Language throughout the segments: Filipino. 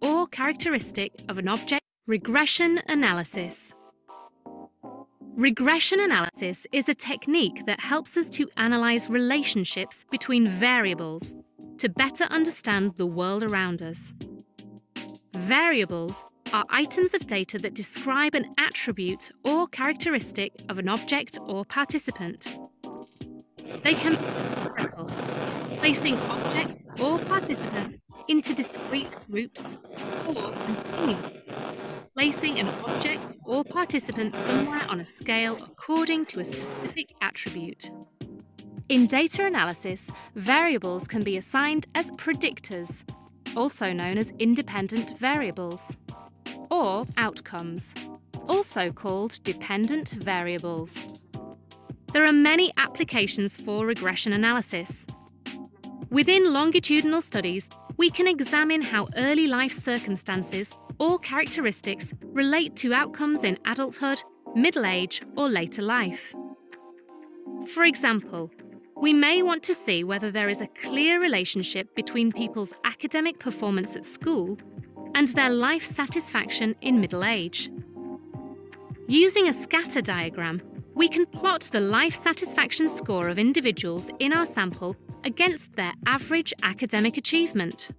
or characteristic of an object. Regression analysis. Regression analysis is a technique that helps us to analyze relationships between variables to better understand the world around us. Variables are items of data that describe an attribute or characteristic of an object or participant. They can be numerical, placing objects or participants into discrete groups, or continuous, placing an object or participant somewhere on a scale according to a specific attribute. In data analysis, variables can be assigned as predictors, also known as independent variables, or outcomes, also called dependent variables. There are many applications for regression analysis. Within longitudinal studies, we can examine how early life circumstances or characteristics relate to outcomes in adulthood, middle age, or later life. For example, we may want to see whether there is a clear relationship between people's academic performance at school and their life satisfaction in middle age. Using a scatter diagram, we can plot the life satisfaction score of individuals in our sample against their average academic achievement.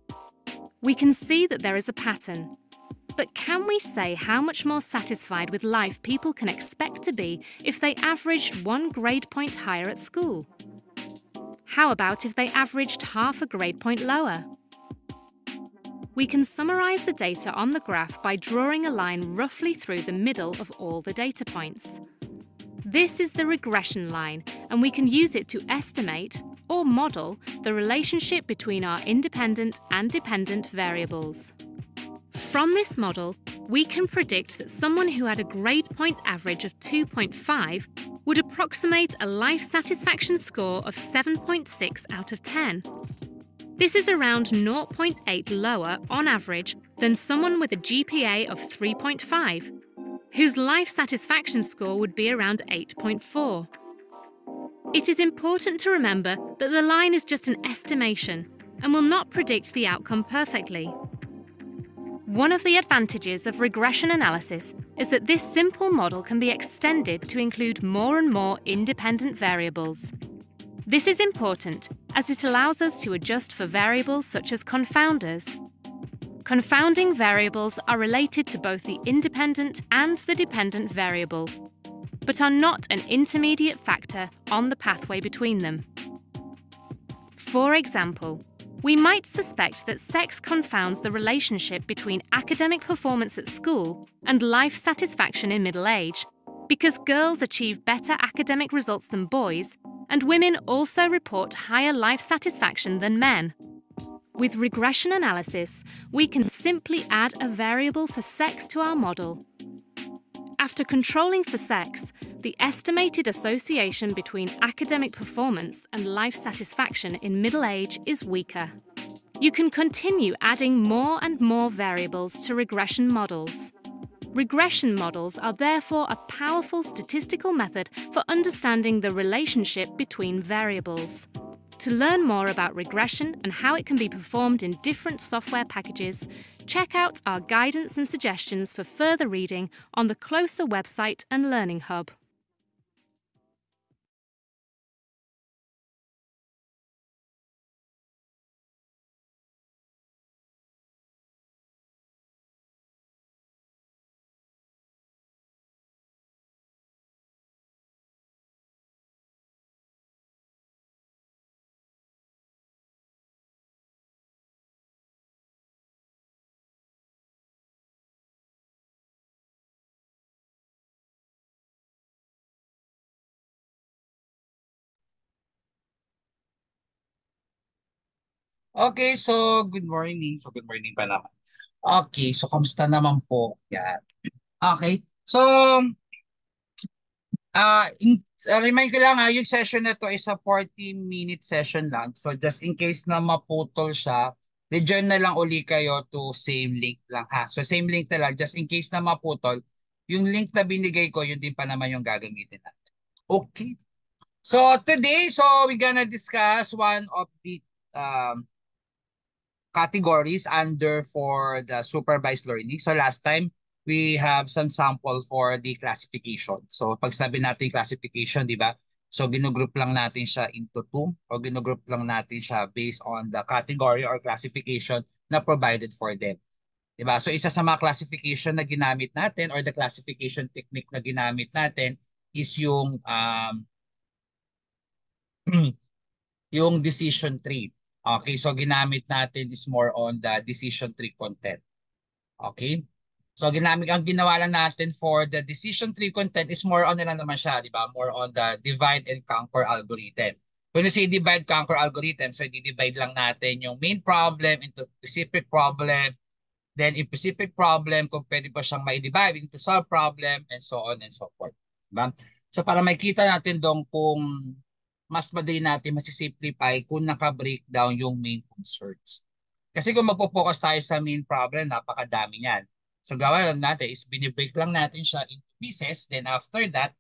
We can see that there is a pattern. But can we say how much more satisfied with life people can expect to be if they averaged 1 grade point higher at school? How about if they averaged half a grade point lower? We can summarise the data on the graph by drawing a line roughly through the middle of all the data points. This is the regression line, and we can use it to estimate or model the relationship between our independent and dependent variables. From this model, we can predict that someone who had a grade point average of 2.5 would approximate a life satisfaction score of 7.6 out of 10. This is around 0.8 lower on average than someone with a GPA of 3.5, whose life satisfaction score would be around 8.4. It is important to remember that the line is just an estimation and will not predict the outcome perfectly. One of the advantages of regression analysis is that this simple model can be extended to include more and more independent variables. This is important as it allows us to adjust for variables such as confounders. Confounding variables are related to both the independent and the dependent variable, but are not an intermediate factor on the pathway between them. For example, we might suspect that sex confounds the relationship between academic performance at school and life satisfaction in middle age, because girls achieve better academic results than boys, and women also report higher life satisfaction than men. With regression analysis, we can simply add a variable for sex to our model. After controlling for sex, the estimated association between academic performance and life satisfaction in middle age is weaker. You can continue adding more and more variables to regression models. Regression models are therefore a powerful statistical method for understanding the relationship between variables. To learn more about regression and how it can be performed in different software packages, check out our guidance and suggestions for further reading on the Closer website and Learning Hub. Okay, so good morning. So good morning pa naman. Okay, so kamusta naman po? Yan. Okay. So, remind ko lang yung session na to is a 40-minute session lang. So just in case na maputol siya, rejoin na lang uli kayo to same link lang ha. So same link na lang, just in case na maputol, yung link na binigay ko, yun din pa naman yung gagamitin natin. Okay. So today, so we're gonna discuss one of the um, categories under for the supervised learning. So last time, we have some sample for the classification. So pag sabi natin classification, di ba? So ginugroup lang natin siya into two o ginugroup lang natin siya based on the category or classification na provided for them. Diba? So isa sa mga classification na ginamit natin or the classification technique na ginamit natin is yung yung decision tree. Okay, so ginamit natin is more on the decision tree content. Okay? So ang ginawa lang natin for the decision tree content is more on na naman siya, di ba? More on the divide and conquer algorithm. When you say divide conquer algorithm, so i-divide lang natin yung main problem into specific problem. Then in specific problem, kung pwede pa siyang ma-divide into sub-problem and so on and so forth. Diba? So para makita natin doon kung mas madali natin masisimplify kung naka-breakdown yung main concerns. Kasi kung magpo-focus tayo sa main problem, napakadami niyan. So gawa lang natin is binibreak lang natin siya into pieces. Then after that,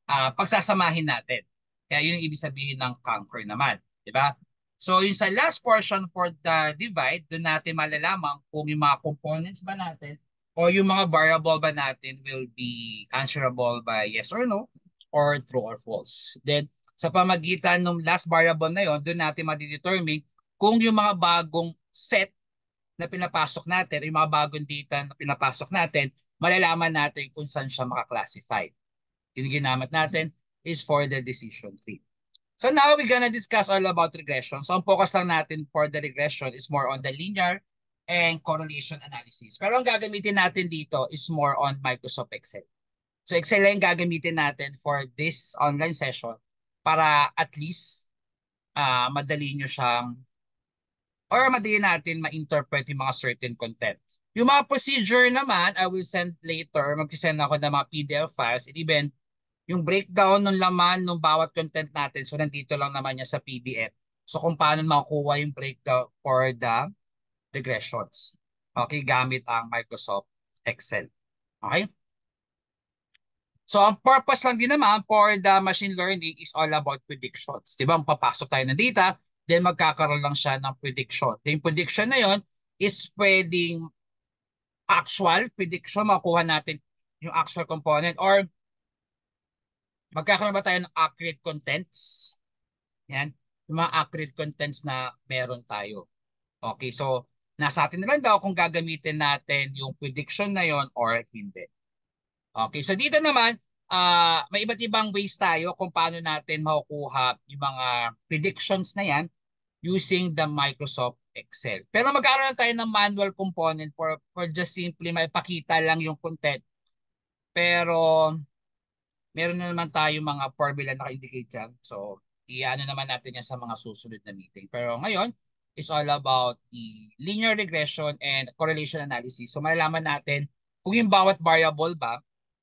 pagsasamahin natin. Kaya yun yung ibig sabihin ng conquer naman. Diba? So yung sa last portion for the divide, doon natin malalaman kung yung mga components ba natin o yung mga variable ba natin will be answerable by yes or no or true or false. Then sa pamagitan ng last variable na yon, doon natin madidetermine kung yung mga bagong set na pinapasok natin, yung mga bagong data na pinapasok natin, malalaman natin kung saan siya makaklassify. Yung ginamit natin is for the decision tree. So now we're gonna discuss all about regression. So ang focus lang natin for the regression is more on the linear and correlation analysis. Pero ang gagamitin natin dito is more on Microsoft Excel. So Excel lang gagamitin natin for this online session para at least madali nyo siyang or madali natin ma-interpret yung mga certain content. Yung mga procedure naman, I will send later. Mag-send ako ng mga PDF files and even yung breakdown ng laman ng bawat content natin. So nandito lang naman niya sa PDF. So kung paano makukuha yung breakdown for the regressions. Okay, gamit ang Microsoft Excel. Okay? So ang purpose lang din naman for the machine learning is all about predictions. Di ba? Papasok tayo ng data, then magkakaroon lang siya ng prediction. Yung prediction na yon is pwedeng actual prediction, makuha natin yung actual component or magkakaroon ba tayo ng accurate contents? Yan. Yung mga accurate contents na meron tayo. Okay, so nasa atin na lang daw kung gagamitin natin yung prediction na yon or hindi. Okay, so dito naman, may iba't ibang ways tayo kung paano natin makukuha yung mga predictions na yan using the Microsoft Excel. Pero magkakaroon tayo ng manual component for just simply maipakita lang yung content. Pero meron na naman tayo mga formula na naka-indicate dyan. So, iano naman natin yan sa mga susunod na meeting. Pero ngayon, is all about the linear regression and correlation analysis. So, malalaman natin kung yung bawat variable ba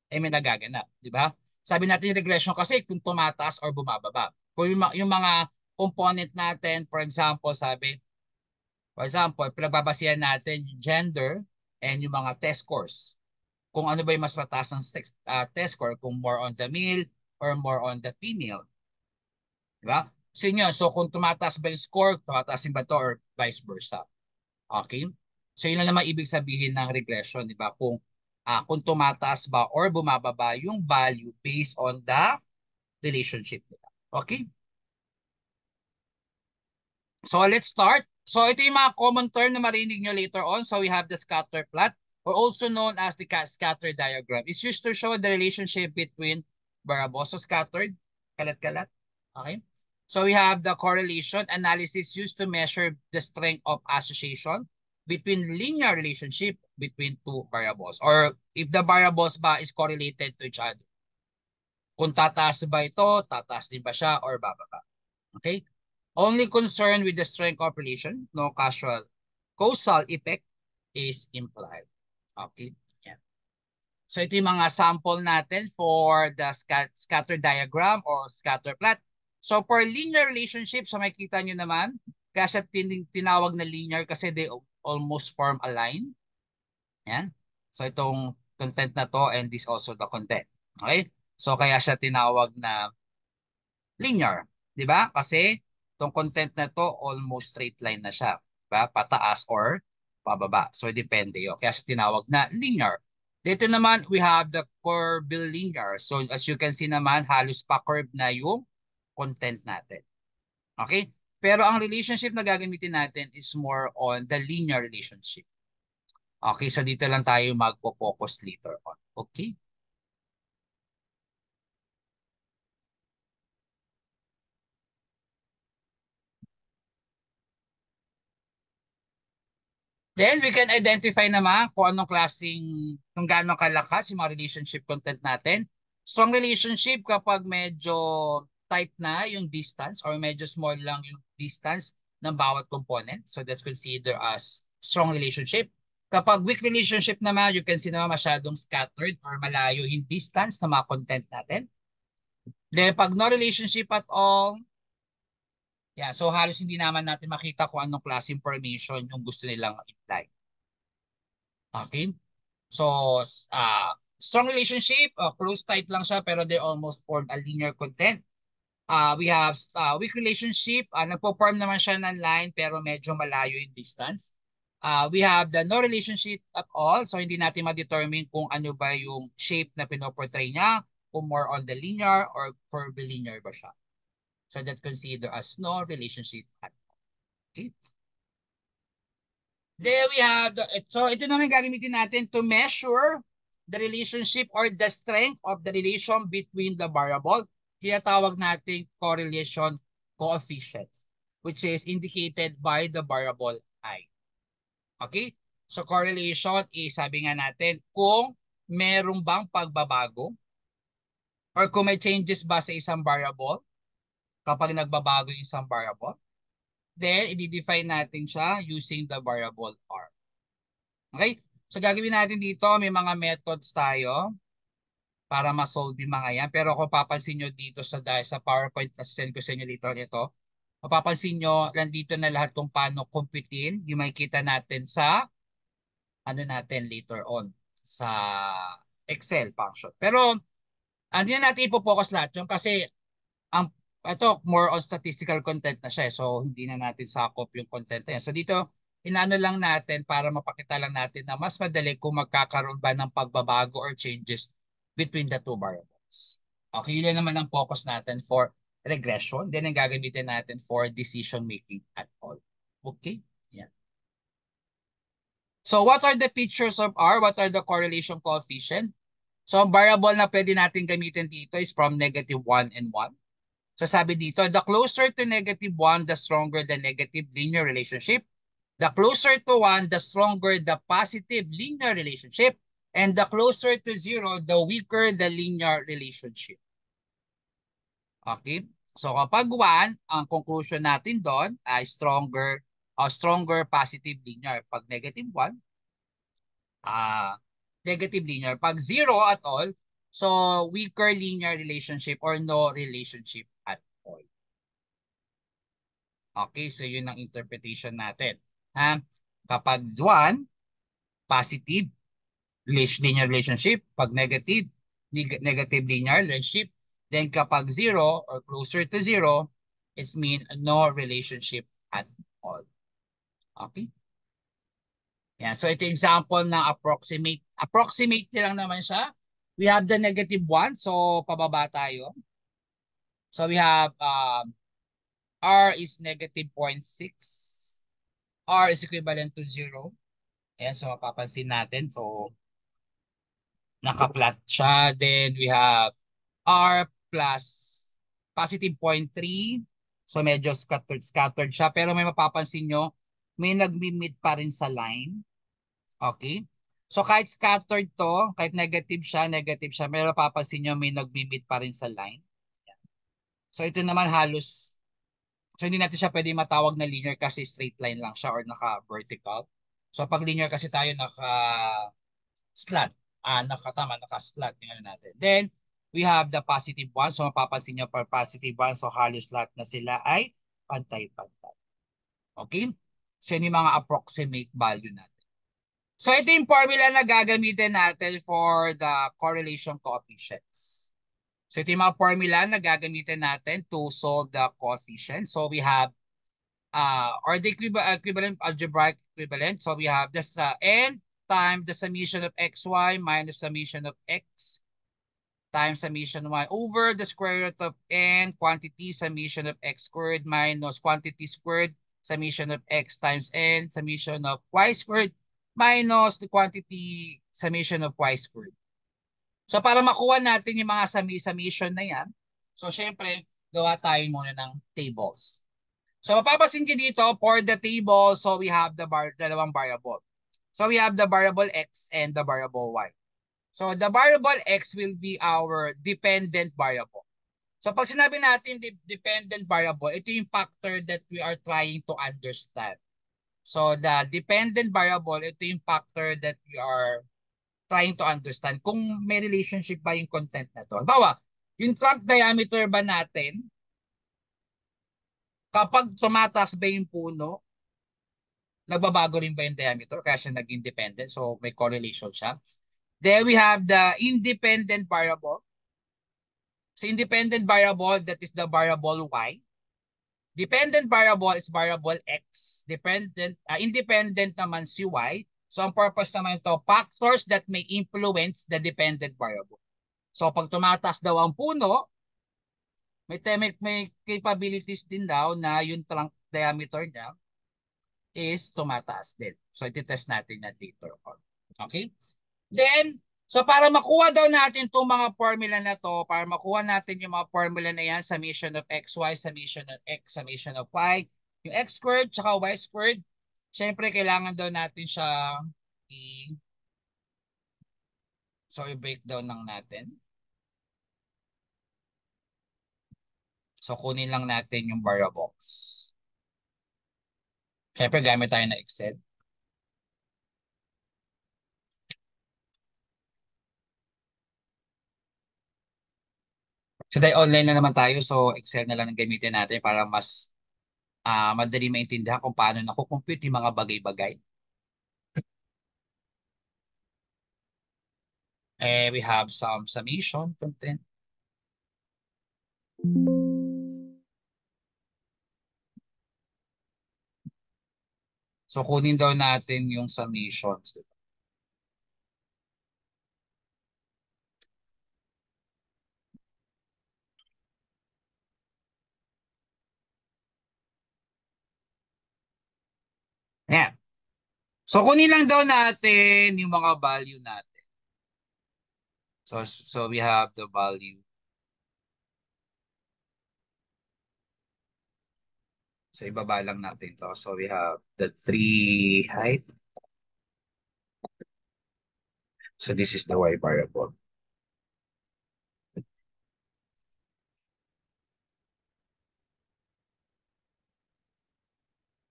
ay may nagaganap. Di ba? Sabi natin yung regression kasi kung tumataas or bumababa. Kung yung mga component natin, for example, pinagbabasihan natin yung gender and yung mga test scores kung ano ba yung mas mataas ng test score, kung more on the male or more on the female. Diba? So yun yun. So kung tumataas ba yung score, tumataas yung ba ito or vice versa. Okay? So yun lang naman ibig sabihin ng regression. Diba? Kung tumataas ba or bumababa yung value based on the relationship. Diba? Okay? So let's start. So ito yung mga common term na marinig nyo later on. So we have the scatter plot, or also known as the scatter diagram. It's used to show the relationship between variables. So scattered, kalat-kalat. Okay. So we have the correlation analysis used to measure the strength of association between linear relationship between two variables. Or if the variables ba is correlated to each other. Kung tataas ba ito, tataas din ba siya or bababa. Okay. Only concern with the strength of relation, no causal effect is implied. Okay. Yeah. So ito yung mga sample natin for the scatter diagram or scatter plot. So for linear relationship, so makikita nyo naman, kaya siya tinawag na linear kasi they almost form a line. Yan. So itong content na to and this also the content. Okay? So kaya siya tinawag na linear. Di ba? Kasi itong content na to almost straight line na siya. ba? Pataas or pababa. So depende yun. Kaya siya tinawag na linear. Dito naman, we have the curvilinear. So as you can see naman, halos pa-curve na yung content natin. Okay? Pero ang relationship na gagamitin natin is more on the linear relationship. Okay, so dito lang tayo magpo-focus later on. Okay? Then we can identify naman kung anong klaseng, kung gaano kalakas yung mga relationship content natin. Strong relationship kapag medyo tight na yung distance or medyo small lang yung distance ng bawat component. So that's considered as strong relationship. Kapag weak relationship naman, you can see naman masyadong scattered or malayo yung distance ng mga content natin. Then pag no relationship at all, yeah, so halos hindi naman natin makita kung anong klase information yung gusto nilang imply. Okay? So, strong relationship, close tight lang siya pero they almost form a linear content. We have weak relationship, nagpo-form naman siya ng line pero medyo malayo yung distance. We have the no relationship at all, so hindi natin ma-determine kung ano ba yung shape na pinoportray niya, kung more on the linear or curvilinear ba siya. So that's considered as no relationship at all. Okay? There we have, so ito naman gagamitin natin to measure the relationship or the strength of the relation between the variable. Tinatawag natin correlation coefficients, which is indicated by the variable I. Okay? So correlation is, sabi nga natin, kung merong bang pagbabago or kung may changes ba sa isang variable kapag nagbabago yung isang variable. Then, i-define natin siya using the variable R. Okay? So, gagawin natin dito, may mga methods tayo para ma-solve yung mga yan. Pero kung papansin nyo dito dahil sa PowerPoint na send ko sa inyo dito, mapapansin nyo, nandito na lahat kung paano computein yung makikita natin sa, ano natin later on, sa Excel function. Pero, hindi na natin ipopokus lahat yun kasi ang ito more on statistical content na siya. So hindi na natin sakop yung content na yan. So dito inaano lang natin para mapakita lang natin na mas madali kung magkakaroon ba ng pagbabago or changes between the two variables. Okay, yun naman ang focus natin for regression. Then ang gagamitin natin for decision making at all. Okay? Yeah. So what are the features of R? What are the correlation coefficient? So ang variable na pwede natin gamitin dito is from -1 and 1. So sabi dito, the closer to -1, the stronger the negative linear relationship. The closer to 1, the stronger the positive linear relationship. And the closer to 0, the weaker the linear relationship. Okay? So kapag 1, ang conclusion natin doon ay stronger positive linear. Pag -1, negative linear. Pag 0 at all, so weaker linear relationship or no relationship at all. Okay, so yun ang interpretation natin. Kapag 1, positive linear relationship. Pag negative, negative linear relationship. Then kapag 0 or closer to 0, it's mean no relationship at all. Okay? Yeah, so ito example na approximate. Approximate lang naman siya. We have the -1, so pababa tayo. So we have R is -0.6. R is equivalent to 0. Ayan, so mapapansin natin. So, naka-flat siya. Then, we have R plus positive 0.3. So, medyo scattered siya. Pero may mapapansin nyo, may nagmi-meet pa rin sa line. Okay? So, kahit scattered to, kahit negative siya, may mapapansin nyo, may nagmi-meet pa rin sa line. So, ito naman halos, so hindi natin siya pwede matawag na linear kasi straight line lang siya or naka-vertical. So, pag linear kasi tayo naka-slant. Naka-slant yung ano natin. Then, we have the positive 1. So, mapapansin nyo per positive 1. So, halos lahat na sila ay pantay-pantay. Okay? So, yun yung mga approximate value natin. So, ito yung formula na gagamitin natin for the correlation coefficients. So, ito yung mga formula na gagamitin natin to solve the coefficient. So, we have or the equivalent algebraic equivalent. So we have this n times the summation of xy minus summation of x times summation y over the square root of n quantity summation of x squared minus quantity squared summation of x times n summation of y squared minus the quantity summation of y squared. So para makuha natin yung mga summation na yan, so syempre, gawa tayo muna ng tables. So mapapasin nyo dito, for the table, so we have the dalawang variable. So we have the variable x and the variable y. So the variable x will be our dependent variable. So pag sinabi natin dependent variable, ito yung factor that we are trying to understand. So the dependent variable, ito yung factor that we are trying to understand kung may relationship ba yung content na to. Halimbawa, yung trunk diameter ba natin, kapag tumataas ba yung puno, nagbabago rin ba yung diameter kaya siya naging dependent? So may correlation siya. Then we have the independent variable. So independent variable, that is the variable y. Dependent variable is variable x. Independent naman si y. So ang purpose naman ito, factors that may influence the dependent variable. So pag tumataas daw ang puno, may capabilities din daw na yung trunk diameter niya is tumataas din. So iti-test natin na later on. Okay? Then, so para makuha daw natin itong mga formula na to, para makuha natin yung mga formula na yan, summation of xy, summation of x, summation of y, yung x squared, tsaka y squared, syempre kailangan daw natin siya so i-breakdown lang natin. So kunin lang natin yung variables. Syempre gamit tayo ng Excel. So dahil online na naman tayo, so Excel na lang ang gamitin natin para mas madali maintindihan kung paano nakukompute yung mga bagay-bagay. We have some summation content. So kunin daw natin yung summations. Diba? Ayan. So kunin lang daw natin yung mga value natin. So we have the value. So ibaba lang natin to. So we have the 3 height. So this is the y variable.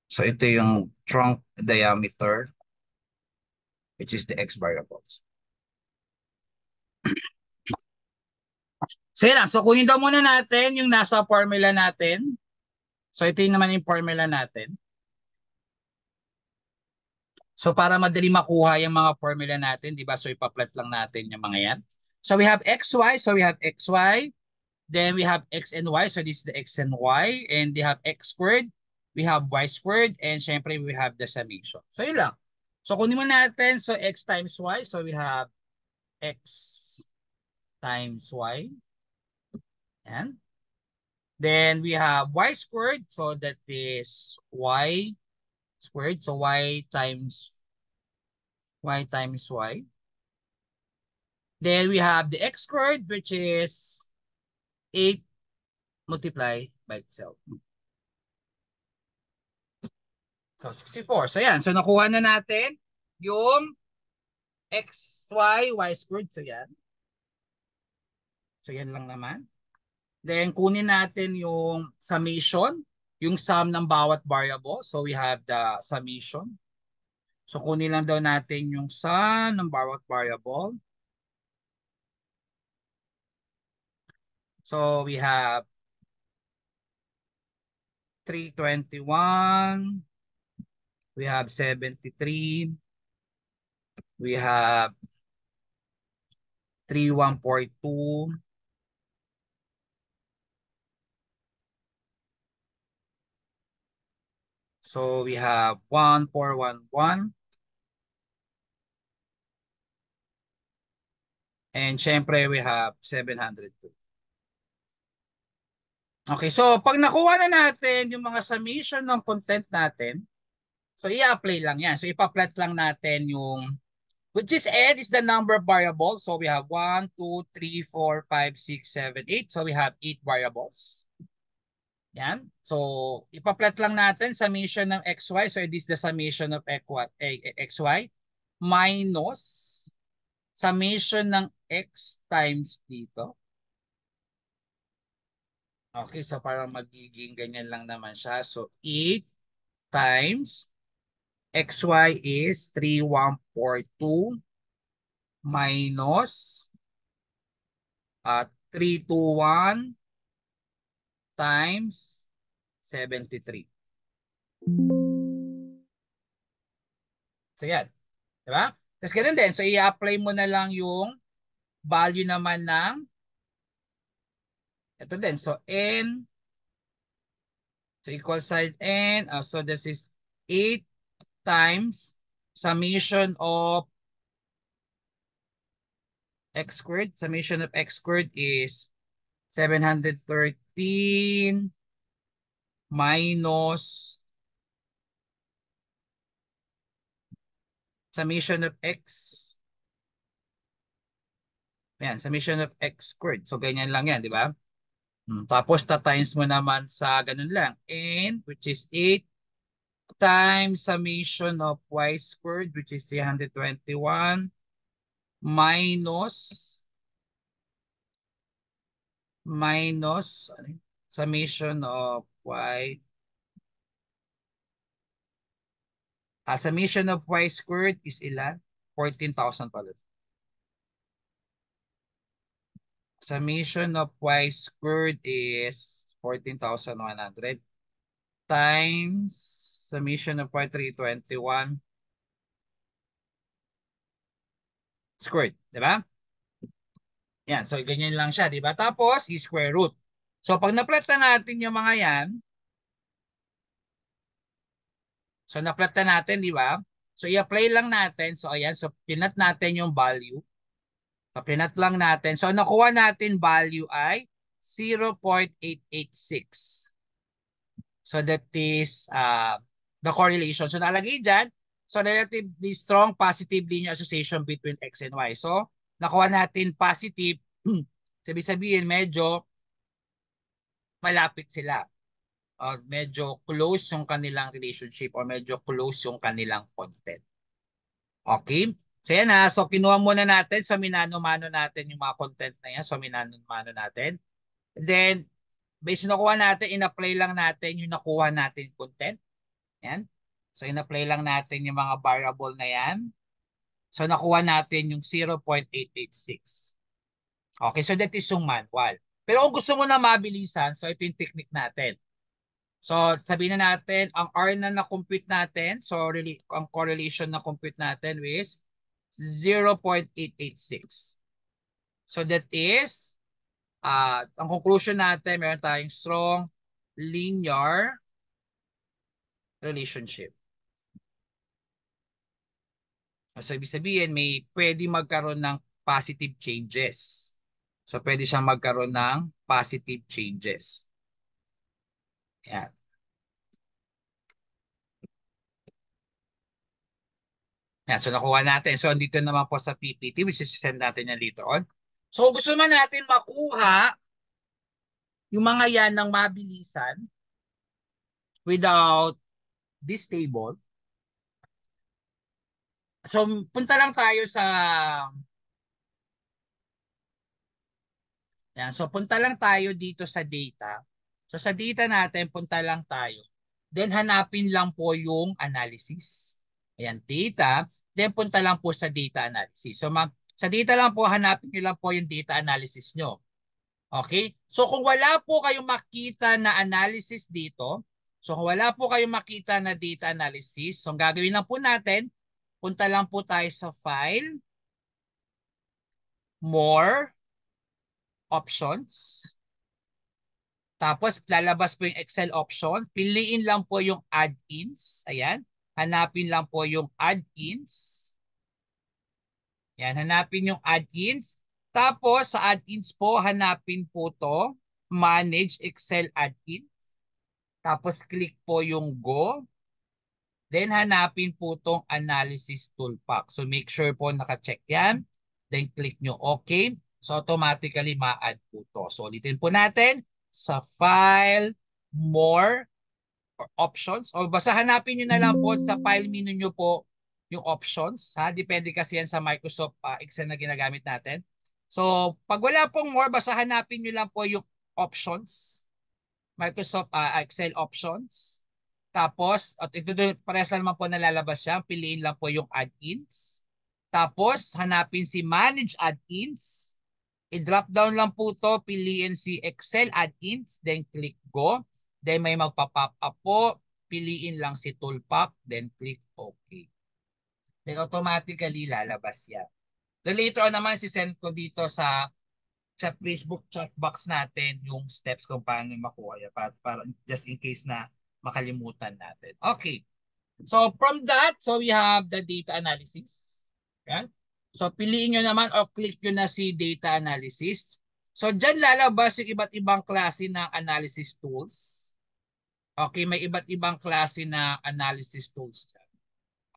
So ito yung trunk diameter, which is the x variables. So yun lang. So kunin daw muna natin yung nasa formula natin. So ito yung naman yung formula natin. So para madali makuha yung mga formula natin, di ba? So ipa-plot lang natin yung mga yan. So we have xy. So we have xy. Then we have x and y. So this is the x and y. And they have x squared. We have y squared. And syempre we have the summation. So yun lang. So kunin mo natin. So x times y. So we have x times y. And then we have y squared. So that is y squared. So y times y. Then we have the x squared, which is 8 multiplied by itself. So 64. So yan. So nakuha na natin yung y squared. So yan. So yan lang naman. Then kunin natin yung summation, yung sum ng bawat variable. So we have the summation. So kunin lang daw natin yung sum ng bawat variable. So we have 321. We have 73. We have 3142. So we have 1411. And syempre we have 702. Okay, so pag nakuha na natin yung mga summation ng content natin, so i-apply lang yan. So ipa-plot lang natin yung, which is n is the number of variables. So we have 1, 2, 3, 4, 5, 6, 7, 8. So we have 8 variables. Yan. So ipa-plot lang natin summation ng xy. So it is the summation of xy minus summation ng x times dito. Okay, so parang magiging ganyan lang naman siya. So 8 times xy is 3142 minus 321 times 73. So yan. Diba? Tapos ganun din. So i-apply mo na lang yung value naman ng ito din. So n, so equal sign n. So this is 8 times summation of x squared. Summation of x squared is 713 minus summation of x. Ayan, summation of x squared. So, ganyan lang yan, di ba? Tapos, ta-times mo naman sa ganun lang. N, which is 8 times summation of y squared, which is 321 minus summation of y. Summation of y squared is ilan? 14,000 pala. Summation of y squared is 14,100 times summation of y 321 squared, di ba? Yan, so ganyan lang siya, di ba? Tapos, i-square root. So, pag na-plot na natin yung mga yan, so na-plot na natin, di ba? So, i-apply lang natin. So, ayan, so pinat natin yung value. So, pinat lang natin. So, nakuha natin value ay 0.886. So that is the correlation. So nalagay dyan, so relatively strong positive linear association between X and Y. So nakuha natin positive, sabi-sabihin medyo malapit sila. Medyo close yung kanilang relationship or medyo close yung kanilang content. Okay? So yan ha. So kinuha muna natin. So minano-mano natin yung mga content na yan. So minano-mano natin. Then, based nakuha natin, in-apply lang natin yung nakuha natin content. Yan. So, in-apply lang natin yung mga variable na yan. So, nakuha natin yung 0.886. Okay, so that is yung manual. Pero kung gusto mo na mabilisan, so ito yung technique natin. So, sabihin na natin, ang R na na-compute natin, so really, ang correlation na compute natin is 0.886. So, that is, ang conclusion natin, meron tayong strong linear relationship. So, ibig sabihin, may pwede magkaroon ng positive changes. So, pwede siyang magkaroon ng positive changes. Yan. Yan. So, nakuha natin. So, andito naman po sa PPT, which is send natin yan later on. So, gusto man natin makuha yung mga yan ng mabilisan without this table. So, punta lang tayo sa yan. So, punta lang tayo dito sa data. So, sa data natin, punta lang tayo. Then, hanapin lang po yung analysis. Ayan, data. Then, punta lang po sa data analysis. So, sa data lang po, hanapin nyo lang po yung data analysis nyo. Okay? So, kung wala po kayong makita na analysis dito, so kung wala po kayong makita na data analysis, so ang gagawin lang po natin, punta lang po tayo sa file, more, options. Tapos lalabas po yung Excel option. Piliin lang po yung add-ins. Ayan. Hanapin lang po yung add-ins. Yan, hanapin yung add-ins. Tapos sa add-ins po, hanapin po to, Manage Excel add-in. Tapos click po yung Go. Then hanapin po tong Analysis Toolpack. So make sure po naka-check yan. Then click nyo OK. So automatically ma-add po to. So ulitin po natin sa File, More, or Options. O basta hanapin nyo na lang po sa file menu nyo po yung options. Ha? Depende kasi yan sa Microsoft Excel na ginagamit natin. So pag wala pong more, basta hanapin nyo lang po yung options. Microsoft Excel options. Tapos, at ito parehas lang naman po nalalabas siya. Piliin lang po yung add-ins. Tapos, hanapin si Manage Add-ins. I-drop down lang po to. Piliin si Excel Add-ins. Then, click Go. Then, may magpa-pop up po. Piliin lang si Toolpack. Then, click OK. Then, automatically lalabas yan. Then, later on naman, si-send ko dito sa Facebook chat box natin yung steps kung paano makuha yan para just in case na makalimutan natin. Okay. So from that, so we have the data analysis. Yan. So piliin nyo naman o click nyo na si data analysis. So dyan lalabas yung iba't ibang klase ng analysis tools. Okay, may iba't ibang klase na analysis tools.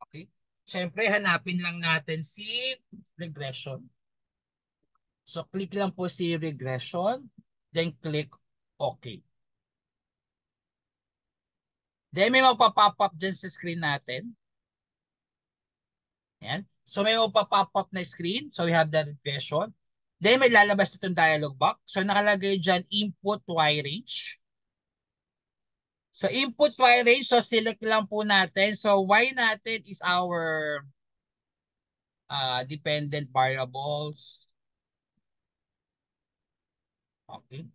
Okay. Siyempre, hanapin lang natin si regression. So, click lang po si regression, then click OK. Then, may magpa-pop up dyan sa screen natin. Ayan. So, may magpa-pop up na screen. So, we have the regression. Then, may lalabas itong dialog box. So, nakalagay dyan, input Y range. So, input Y range. So, select lang po natin. So, Y natin is our dependent variables. Okay.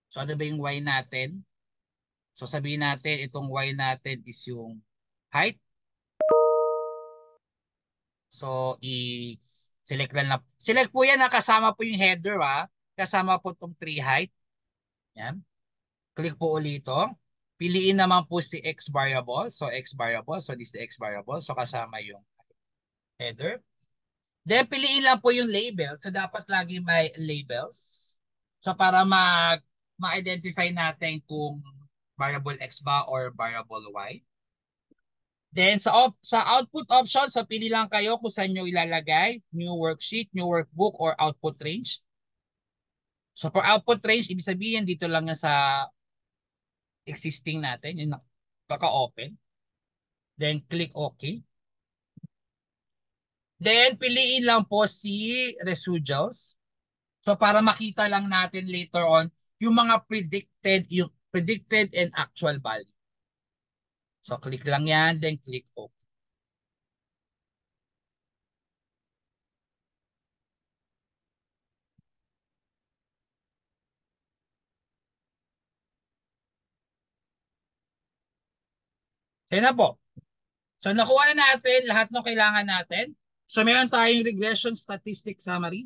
So, ano ba yung Y natin? So, sabihin natin, itong Y natin is yung height. So, i-select lang na. Select po yan na kasama po yung header, ha? Kasama po itong tree height. Yan. Click po ulit ito. Piliin naman po si X variable. So, X variable. So, this is the X variable. So, kasama yung header. Then, piliin lang po yung label. So, dapat lagi may labels. So, para ma-identify natin kung variable X ba or variable Y. Then sa output option, so pili lang kayo kung saan nyo ilalagay, new worksheet, new workbook, or output range. So for output range, ibig sabihin dito lang yan sa existing natin, yung kaka-open. Then click OK. Then piliin lang po si residuals. So para makita lang natin later on yung mga predicted and actual value. So click lang yan, then click OK. So na po. So nakuha na natin lahat ng kailangan natin. So meron tayong regression statistic summary.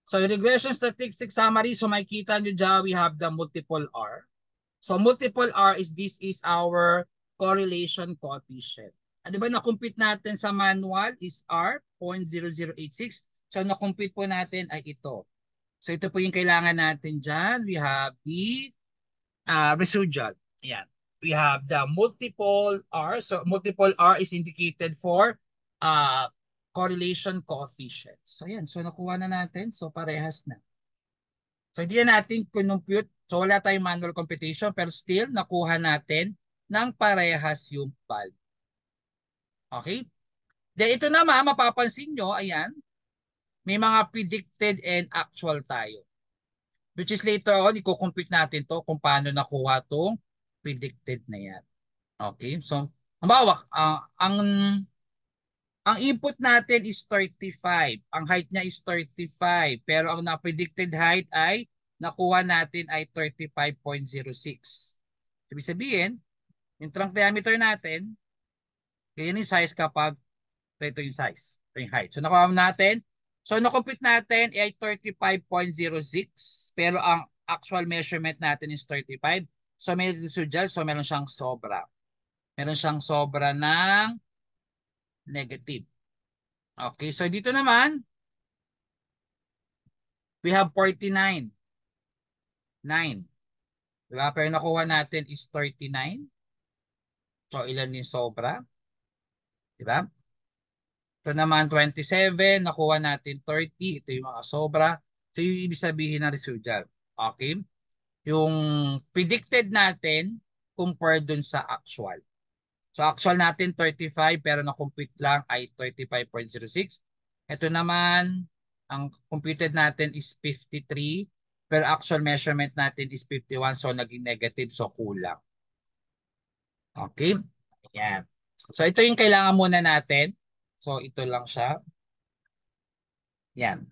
So regression statistic summary, so makikita nyo dyan, we have the multiple R. So multiple R is our correlation coefficient. Di ba na-compute natin sa manual is R, 0.0086. So na-compute po natin ay ito. So ito po yung kailangan natin dyan. We have the residual. Ayan. We have the multiple R. So multiple R is indicated for correlation coefficients. So ayan. So nakuha na natin. So parehas na. So hindi na natin compute. So wala tayong manual computation pero still nakuha natin ng parehas yung value. Okay? Then ito naman, mapapansin nyo, ayan, may mga predicted and actual tayo. Which is later on, i-compute natin to kung paano nakuha tong predicted na yan. Okay? So, halimbawa, ang input natin is 35. Ang height niya is 35. Pero ang na-predicted height ay nakuha natin ay 35.06. Ibig sabihin, yung trunk diameter natin, ganyan yung size kapag ito yung size. Ito yung height. So, nakuha natin. So, na-compute natin ay 35.06. Pero ang actual measurement natin is 35. So may residual, so meron siyang sobra. Meron siyang sobra ng negative. Okay, so dito naman, we have 49. 9. Diba? Pero nakuha natin is 39. So ilan yung sobra? Diba? Ito naman 27, nakuha natin 30. Ito yung mga sobra. So yung ibig sabihin ng residual. Okay? Yung predicted natin compared dun sa actual. So actual natin 35 pero na-compute lang ay 35.06. Ito naman, ang computed natin is 53 pero actual measurement natin is 51 so naging negative so kulang. Okay? Ayan. So ito yung kailangan muna natin. So ito lang siya. Yan.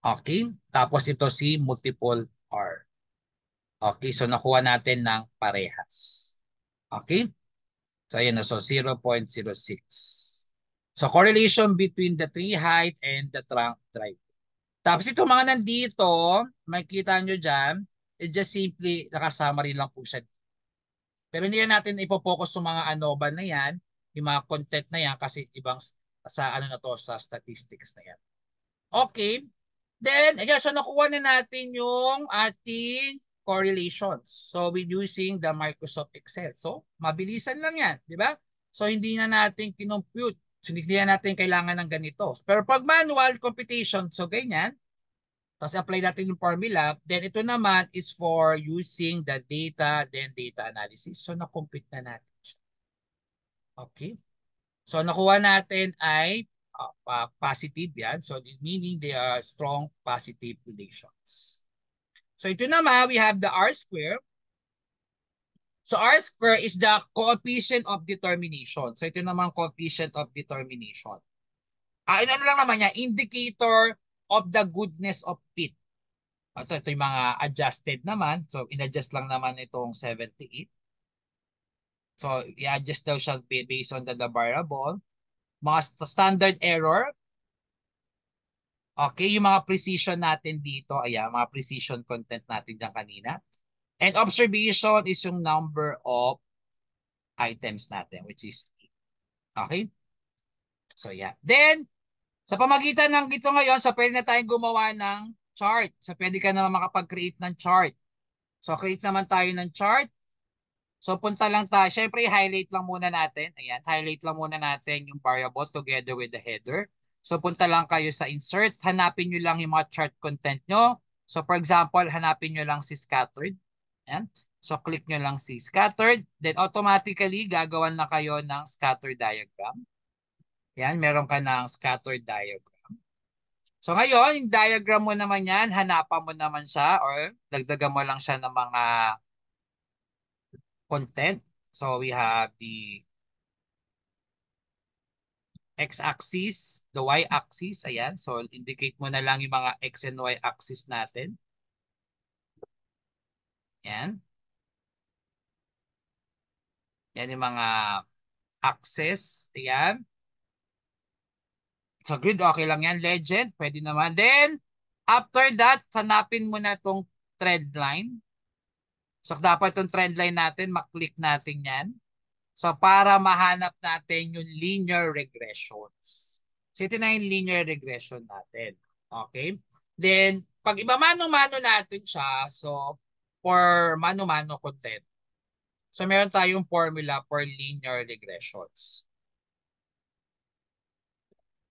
Okay? Tapos ito si multiple R. Okay? So nakuha natin ng parehas. Okay? So ayan na. So 0.06. So correlation between the tree height and the trunk drive. Tapos itong mga nandito, makikita nyo dyan, it just simply nakasummary lang po siya. Pero hindi natin ipopokus sa mga ANOVA na yan, yung mga content na yan kasi ibang sa ano na to, sa statistics na yan. Okay. Then, again, so nakuha na natin yung ating correlations. So, with using the Microsoft Excel. So, mabilisan lang yan, di ba? So, hindi na natin kinompute. So, hindi na natin kailangan ng ganito. Pero pag manual computation, so ganyan, tapos apply natin yung formula, then ito naman is for using the data, then data analysis. So, na-compute na natin siya. Okay? So, nakuha natin ay positive yan. So, meaning they are strong positive relations. So, ito naman, we have the R square. So, R square is the coefficient of determination. So, ito naman coefficient of determination. Ano lang naman niya, indicator of the goodness of fit. Ito yung mga adjusted naman. So, in-adjust lang naman itong 78. So, i-adjust daw siya based on the variable. Mga standard error. Okay, yung mga precision natin dito, ayan, mga precision content natin dyan kanina. And observation is yung number of items natin, which is 8. Okay? So, yeah. Then, sa pamagitan ng ito ngayon, so pwede na tayong gumawa ng chart. So, pwede ka naman makapag-create ng chart. So, create naman tayo ng chart. So, punta lang tayo. Siyempre, highlight lang muna natin. Ayan, highlight lang muna natin yung variable together with the header. So, punta lang kayo sa insert. Hanapin nyo lang yung mga chart content nyo. So, for example, hanapin nyo lang si scattered. Ayan. So, click nyo lang si scattered. Then, automatically, gagawan na kayo ng scatter diagram. Ayan, meron ka ng scatter diagram. So, ngayon, yung diagram mo naman yan, hanapan mo naman siya or dagdagan mo lang siya ng mga content. So, we have the x-axis, the y-axis, ayan. So, indicate mo na lang yung mga x and y-axis natin. Ayan. Yan yung mga axis. Ayan. So, grid, okay lang yan. Legend, pwede naman. Then, after that, hanapin mo na itong trend line. So, dapat itong trend line natin, maklik natin yan. So, para mahanap natin yung linear regressions. So, ito na yung linear regression natin. Okay? Then, pag iba-mano-mano natin siya, so, for mano-mano content, so, meron tayong formula for linear regressions.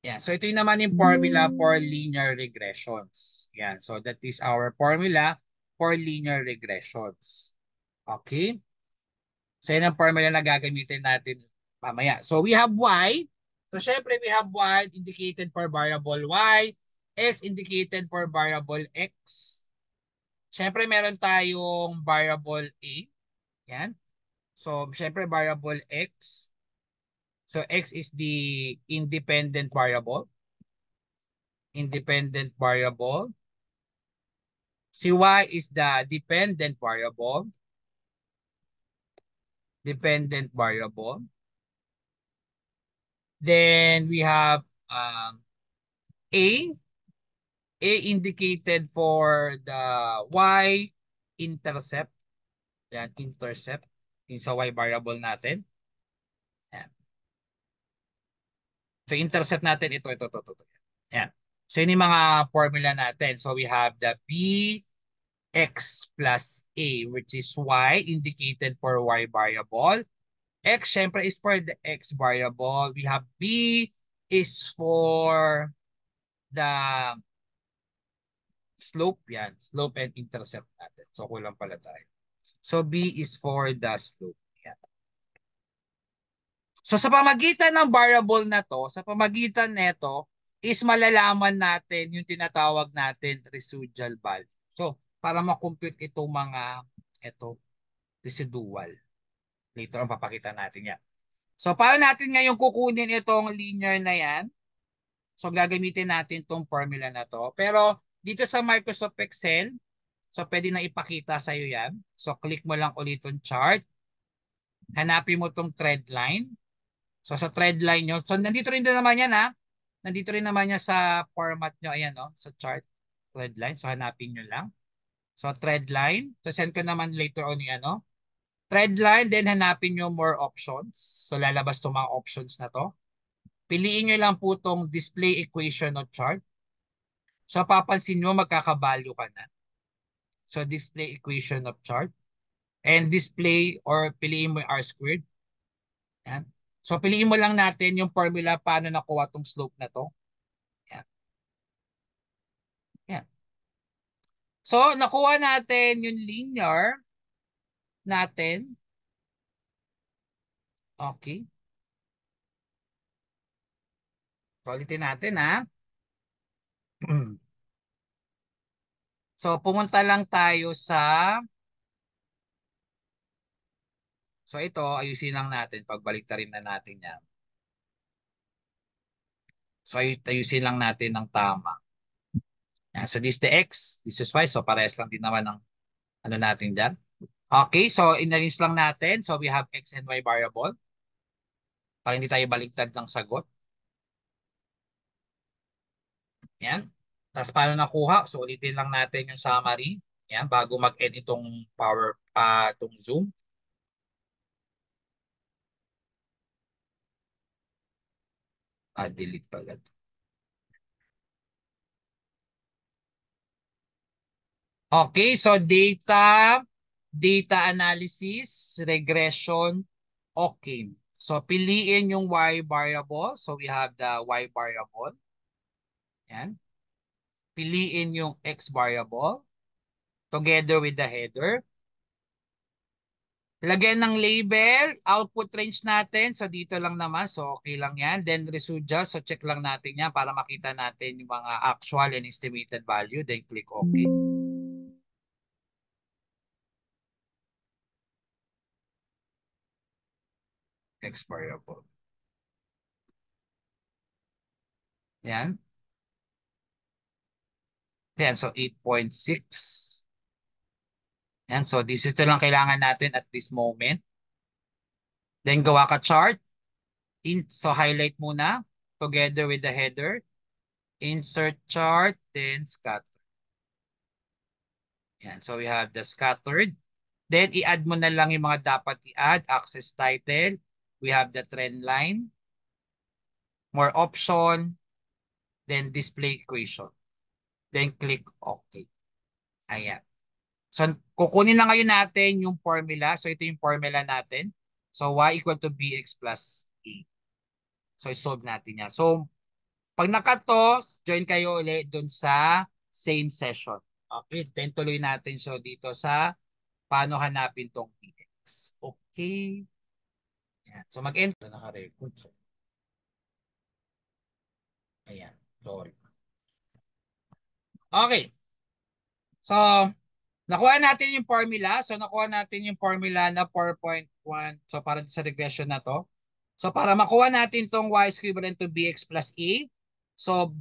Yeah, so ito yung naman yung formula for linear regressions. Yeah, so that is our formula for linear regressions. Okay? So, yan ang formula na gagamitin natin mamaya. So, we have y. So, syempre, we have y indicated for variable y. X indicated for variable x. Syempre, meron tayong variable a. Yan. So, syempre, variable x. So, x is the independent variable. Independent variable. Si y is the dependent variable. Dependent variable. Then we have A. A indicated for the y. intercept. Yan, intercept. Yung sa y variable natin. Yan. So, intercept natin ito. Yan. So, yun yung mga formula natin. So, we have the b x plus a, which is y indicated for y variable. X, syempre, is for the x variable. We have b is for the slope. Yan, slope and intercept natin. So, kulang pala tayo. So, b is for the slope. Yan. So sa pamagitan ng variable na to, sa pamagitan nito, is malalaman natin yung tinatawag natin residual value. So para ma-compute itong mga ito, residual. Later on papakita natin yan. So paano natin ngayon kukunin itong linear na yan? So gagamitin natin itong formula na to. Pero dito sa Microsoft Excel, so pwede na ipakita sa iyo yan. So click mo lang ulit itong chart. Hanapin mo itong trend line. So sa trend line nyo, so nandito rin din naman yan ha. Nandito rin naman yan sa format nyo, ayan no, sa chart, thread line. So hanapin nyo lang. So thread line, so send ko naman later on yung ano. Thread line, then hanapin nyo more options. So lalabas itong mga options na to. Piliin nyo lang po itong display equation of chart. So papansin nyo, magkakabalyo ka na. So display equation of chart. And display or piliin mo yung R squared. Yan. So piliin mo lang natin yung formula paano nakuha tong slope na to. Yan. Yan. So nakuha natin yung linear natin. Okay. So ulitin natin ha. So pumunta lang tayo sa so ito ayusin lang natin pagbalik rin na natin yan. So ayusin lang natin ng tama. Yan. So this is the x, this is y. So parehas lang din naman ng ano natin dyan. Okay, so inalis lang natin. So we have x and y variable. Para hindi tayo baligtad ng sagot. Yan. Tapos paano nakuha? So ulitin lang natin yung summary. Yan, bago mag-end itong itong Zoom. Delete pala. Okay, so data analysis, regression, okay. So piliin yung y variable. So we have the y variable. Yan. Piliin yung x variable together with the header. Lagyan ng label, output range natin. So dito lang naman. So okay lang yan. Then residual. So check lang natin yan para makita natin yung mga actual and estimated value. Then click OK. X variable. Yan. Yan. So 8.6. Yan. So this is ito lang kailangan natin at this moment. Then gawa ka chart. So highlight muna together with the header. Insert chart, then scatter. Yan. So we have the scattered. Then i-add mo na lang yung mga dapat i-add. Access title. We have the trend line. More option. Then display equation. Then click OK. Ayan. So kukunin na ngayon natin yung formula. So ito yung formula natin. So y equal to bx plus a. So i-solve natin yan. So pag nakato, join kayo ulit dun sa same session. Okay, then tuloy natin so dito sa paano hanapin tong bx. Okay. Yan. So mag-enter. Naka-record. Ayan. Sorry. Okay. So, nakuha natin yung formula. So, nakuha natin yung formula na 4.1. So, para sa regression na to. So, para makuha natin tong y is equivalent to bx plus a. So,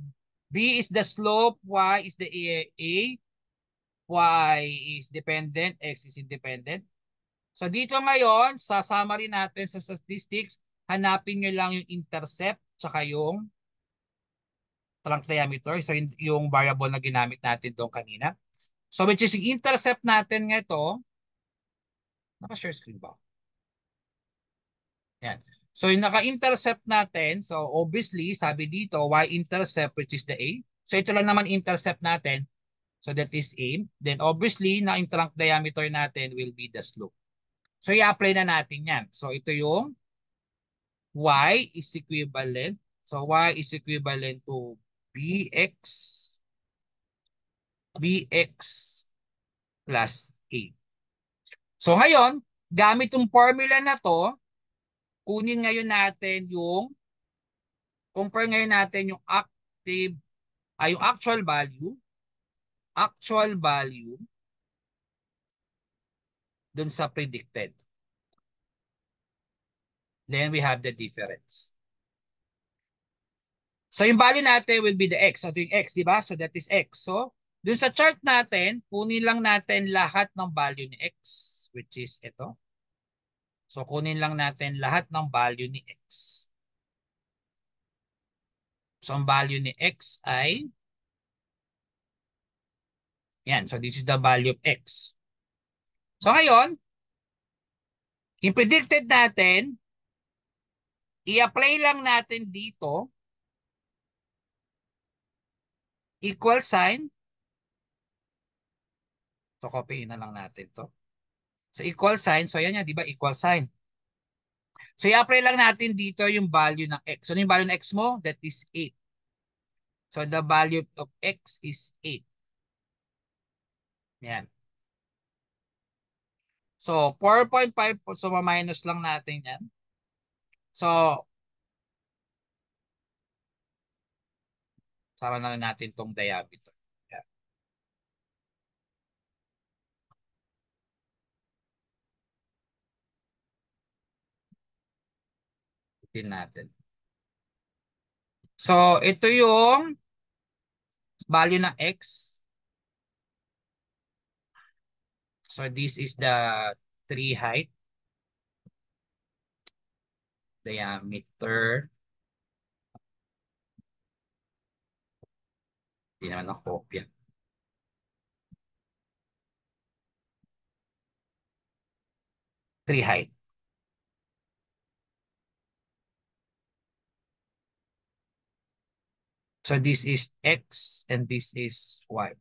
b is the slope, y is the a, y is dependent, x is independent. So, dito ngayon, sa summary natin sa statistics, hanapin nyo lang yung intercept tsaka yung trunk diameter. So, yung variable na ginamit natin doon kanina. So which is yung intercept natin nga ito. Naka-share screen ba? Yan. So yung naka-intercept natin, so obviously, sabi dito, y-intercept which is the A. So ito lang naman intercept natin. So that is A. Then obviously, na yung trunk diameter natin will be the slope. So i-apply na natin yan. So ito yung y is equivalent. So y is equivalent to bx plus A. So ngayon, gamit yung formula na to, kunin ngayon natin yung, compare ngayon natin yung yung actual value dun sa predicted. Then we have the difference. So yung value natin will be the x. So ito yung x, di ba? So that is x. So dun sa chart natin, kunin lang natin lahat ng value ni x, which is ito. So kunin lang natin lahat ng value ni x. So ang value ni x ay yan. So this is the value of x. So ngayon, yung predicted natin, i-apply lang natin dito equal sign. So copy na lang natin to. So equal sign. So yan yan, di ba? Equal sign. So i-apply lang natin dito yung value ng x. So yung value ng x mo? That is 8. So the value of x is 8. Yan. So 4.5. So ma-minus lang natin yan. So sama na lang natin tong diameter. Yan. Tingnan natin. So ito yung value ng x. So this is the tree height, diameter. Hindi naman nakopya. Tree height. So this is x and this is y.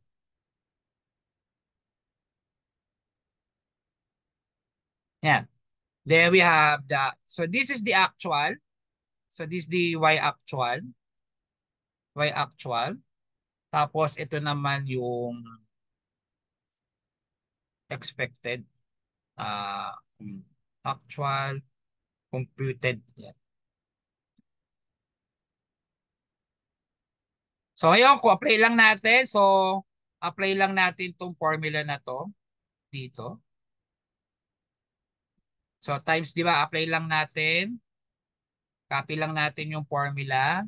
Yan. Then we have so this is the actual. So this is the y actual. Y actual. Tapos ito naman yung expected. Uh, Actual, computed. Yan. So ngayon, kung apply lang natin. So apply lang natin tong formula na to dito. So times, di ba, apply lang natin. Copy lang natin yung formula.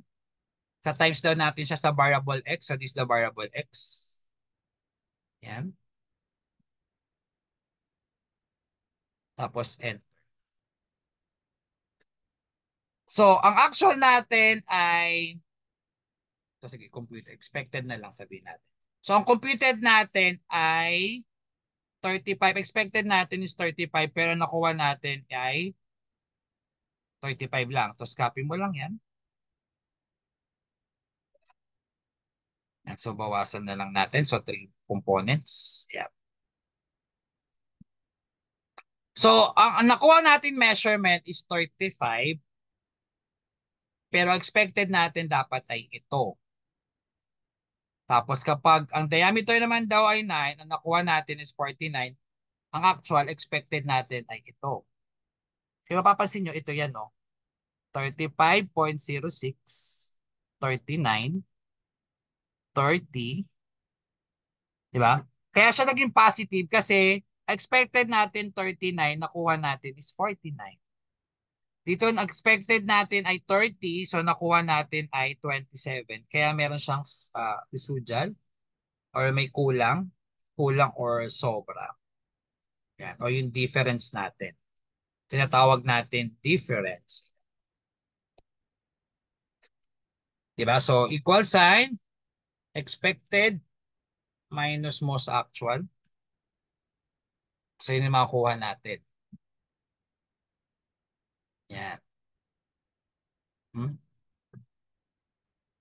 Sa times daw natin siya sa variable x. So this is the variable x. Yan. Tapos enter. So ang actual natin ay, so sige, compute. Expected na lang sabihin natin. So ang computed natin ay 35. Expected natin is 35 pero nakuha natin ay 35 lang. Tapos copy mo lang yan. So bawasan na lang natin. So 3 components. Yeah. So ang nakuha natin measurement is 35. Pero expected natin dapat ay ito. Tapos kapag ang diameter naman daw ay 9, ang nakuha natin is 49, ang actual expected natin ay ito. Kaya mapapansin nyo, ito yan, no? 35.06, 39, 30, di ba? Kaya siya naging positive kasi expected natin 39, nakuha natin is 49. Dito, ang expected natin ay 30, so nakuha natin ay 27. Kaya meron siyang residual or may kulang or sobra. Yan, o yung difference natin. Tinatawag natin difference. Diba? So, equal sign, expected, minus most actual. So yun yung makukuha natin. Yan. Hmm?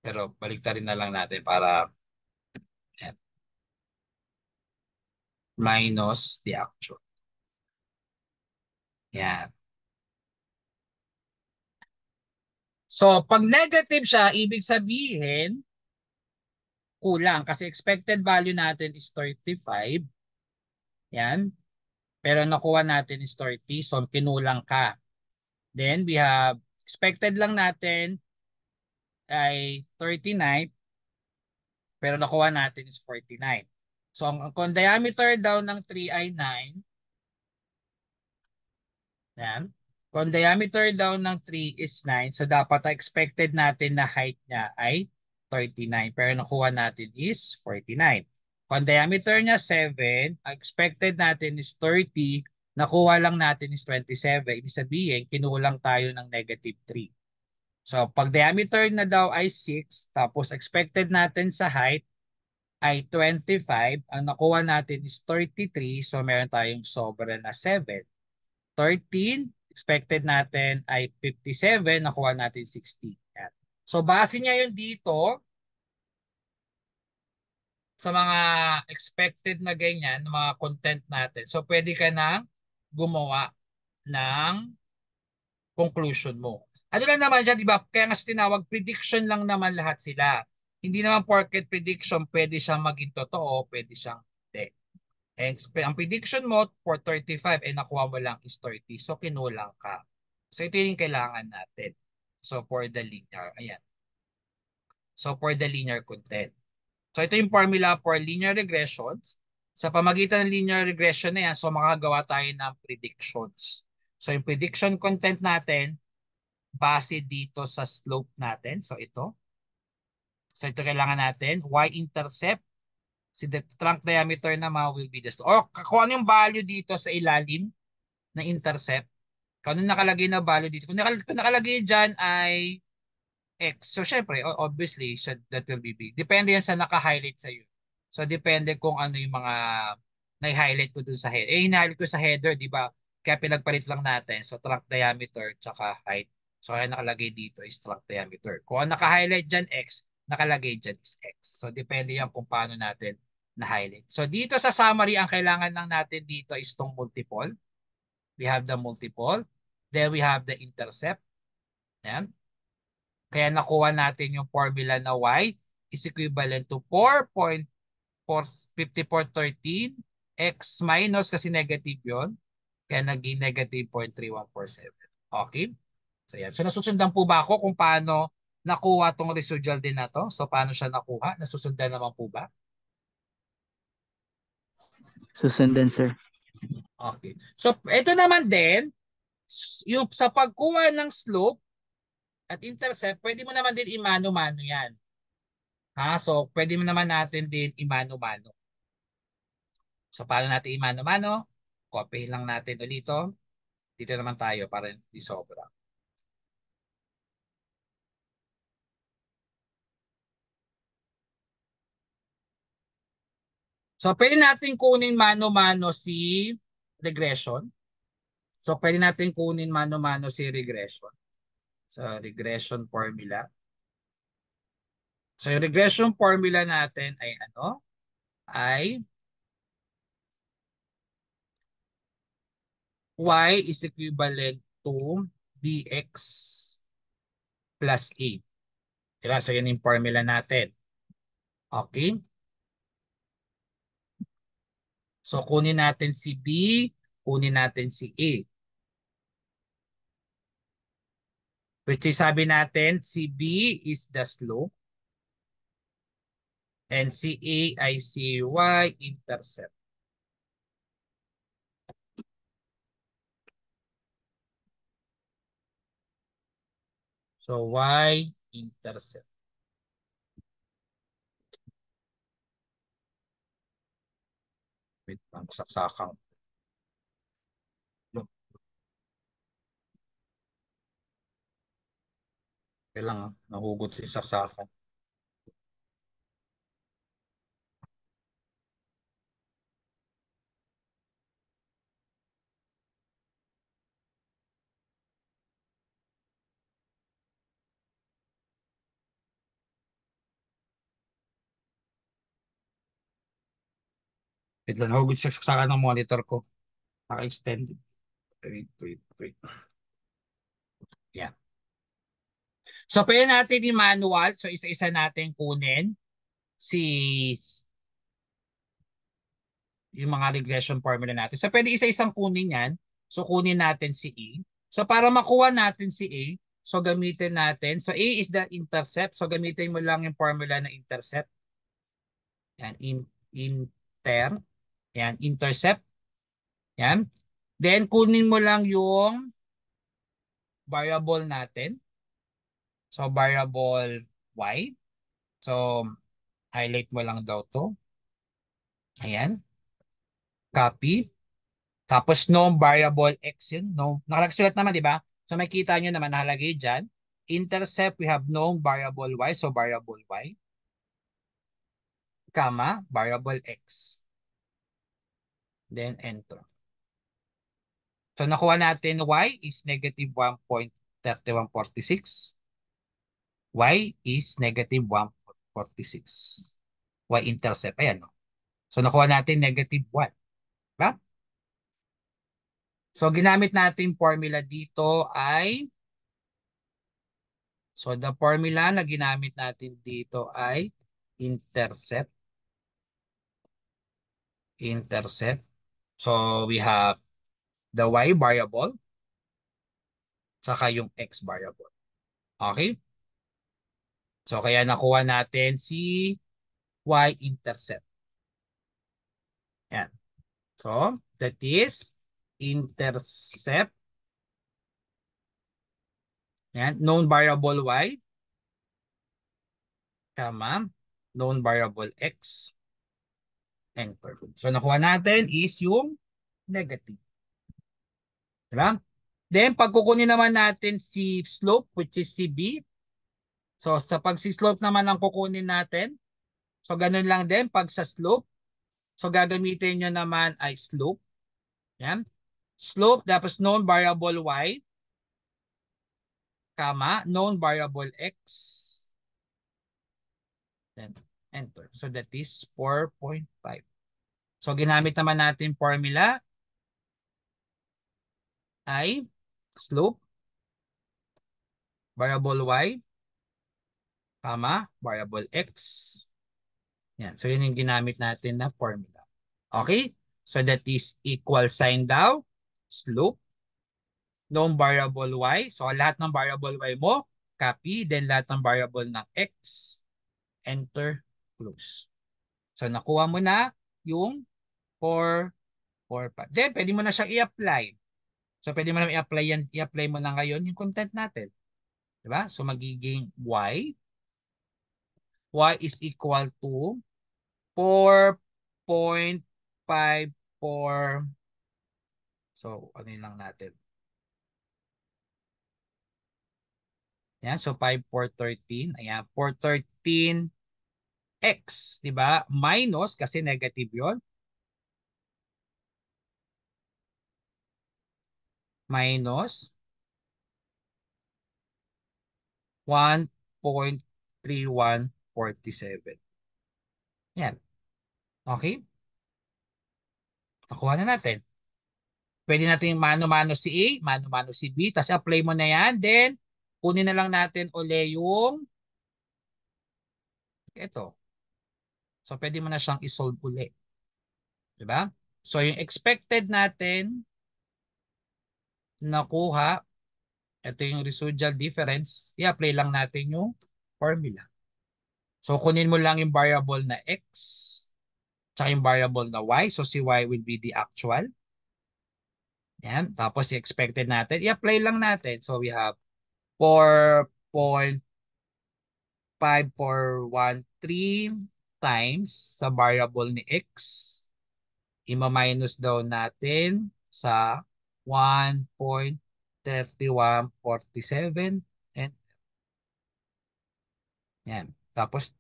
Pero baliktarin na lang natin para yan, minus the actual. Yan. So pag negative siya, ibig sabihin kulang kasi expected value natin is 35. Yan. Pero nakuha natin is 30. So kinulang ka. Then we have expected lang natin ay 39. Pero nakuha natin is 49. So kung diameter daw ng 3 ay 9. Yan. Kung diameter daw ng 3 is 9, so dapat ang expected natin na height niya ay 39. Pero nakuha natin is 49. Kung diameter niya 7, ang expected natin is 30, nakuha lang natin is 27. Ibig sabihin, kinulang tayo ng negative 3. So pag diameter na daw ay 6, tapos expected natin sa height ay 25, ang nakuha natin is 33, so meron tayong sobra na 7. 13, expected natin ay 57, nakuha natin 60. Yan. So base niya yun dito sa mga expected na ganyan, mga content natin. So pwede ka nang gumawa ng conclusion mo. Ano lang naman siya, di ba? Kaya nga tinawag, prediction lang naman lahat sila. Hindi naman porket prediction, pwede siyang maging totoo, pwede siyang hindi. And ang prediction mo for 35 ay nakuha mo lang is 30. So kinulang ka. So ito yung kailangan natin. So for the linear, ayan. So for the linear content. So ito yung formula for linear regressions. Sa pamagitan ng linear regression na yan, so makagawa tayo ng predictions. So yung prediction content natin, base dito sa slope natin. So ito. So ito kailangan natin. Y-intercept. Si the trunk diameter naman will be the slope. O kung ano yung value dito sa ilalim na intercept. Kung ano nakalagay na value dito. Kung nakalagay dyan ay X. So, syempre, obviously, that will be big. Depende yan sa naka-highlight sa'yo. So, depende kung ano yung mga na-highlight ko dun sa head. Hina-highlight ko sa header, di ba? Kaya pinagpalit lang natin. So, trunk diameter tsaka height. So, kaya nakalagay dito is trunk diameter. Kung ang naka-highlight dyan X, nakalagay dyan is X. So, depende yan kung paano natin na-highlight. So, dito sa summary, ang kailangan lang natin dito is tong multiple. We have the multiple. Then, we have the intercept. Yan. Kaya nakuha natin yung formula na y is equivalent to 4.5413 x minus kasi negative yon. Kaya naging negative 0.3147. Okay? So yan. So nasusundan po ba ako kung paano nakuha tong residual din na to? So paano siya nakuha? Nasusundan naman po ba? Susundan, sir. Okay. So ito naman din, yung sa pagkuha ng slope at intercept, pwede mo naman din imano-mano yan. Ha? So pwede mo naman natin din imano-mano. So, paano natin imano-mano? Copy lang natin ulit ito. Dito naman tayo para hindi sobra. So, pwede natin kunin mano-mano si regression. So, pwede natin kunin mano-mano si regression. So, regression formula. So, yung regression formula natin ay ano? Ay y is equivalent to dx plus a. Diba? So, yan yung formula natin. Okay? So, kunin natin si B, kunin natin si A. Which is sabi natin, si B is the slope and si A ay si y-intercept. So, y-intercept. Wait lang, saksakang. Kailangan, nahugot yung saksakan. Wait lang, hugot sa ng monitor ko. Naka-extended. Wait. Yeah. So, pwede natin yung manual. So, isa-isa natin kunin si yung mga regression formula natin. So, pwede isa-isang kunin yan. So, kunin natin si E. So, para makuha natin si A, so gamitin natin. So, A is the intercept. So, gamitin mo lang yung formula na intercept. Yan, inter. Yan, intercept. Yan. Then, kunin mo lang yung variable natin. So, variable Y. So, highlight mo lang daw to. Ayan. Copy. Tapos, no variable X yun. No. Nakalagsulat naman, di ba? So, makita nyo naman nakalagay dyan. Intercept, we have known variable Y. So, variable Y. Comma, variable X. Then, enter. So, nakuha natin Y is negative 1.3146. Y is negative 1.46. Y intercept. Ayan. No? So, nakuha natin negative 1. Diba? So, ginamit natin formula dito ay so, the formula na ginamit natin dito ay intercept. Intercept. So, we have the Y variable saka yung X variable. Okay? So, kaya nakuha natin si Y-intercept. Yan. So, that is intercept. Yan. Known variable Y. Comma. Known variable X. Enter. So, nakuha natin is yung negative. Diba? Then, pag kukunin naman natin si slope, which is si B. So, sa pag si slope naman ang kukunin natin. So, ganun lang din pag sa slope. So, gagamitin nyo naman ay slope. Yan. Slope, tapos known variable Y, comma, known variable X. Then, enter. So, that is 4.5. So, ginamit naman natin formula ay slope, variable Y, comma, variable X. Yan. So, yun yung ginamit natin na formula. Okay? So, that is equal sign daw, slope, known variable Y. So, lahat ng variable Y mo, copy. Then, lahat ng variable ng X, enter, close. So, nakuha mo na yung 4, 4, 5. Then, pwede mo na siyang i-apply. So, pwede mo na i-apply yan. I-apply mo na ngayon yung content natin. Diba? So, magiging Y. Y is equal to 4.54. So, ano yun lang natin? Yan. So, 5, 413. Ayan. 413 X. Diba? Minus, kasi negative yon. Minus 1.3147. Yan. Okay? Nakuha na natin. Pwede natin mano-mano si A, mano-mano si B, tapos apply mo na yan. Then, kunin na lang natin uli yung ito. So, pwede mo na siyang isolve uli. Diba? So, yung expected natin nakuha, ito yung residual difference, i-apply lang natin yung formula. So, kunin mo lang yung variable na X, tsaka yung variable na Y. So, si Y will be the actual. Yan. Tapos, i-expected natin, i-apply lang natin. So, we have 4.5413 times sa variable ni X. Ima-minus daw natin sa 1.3147 and yan. Tapos,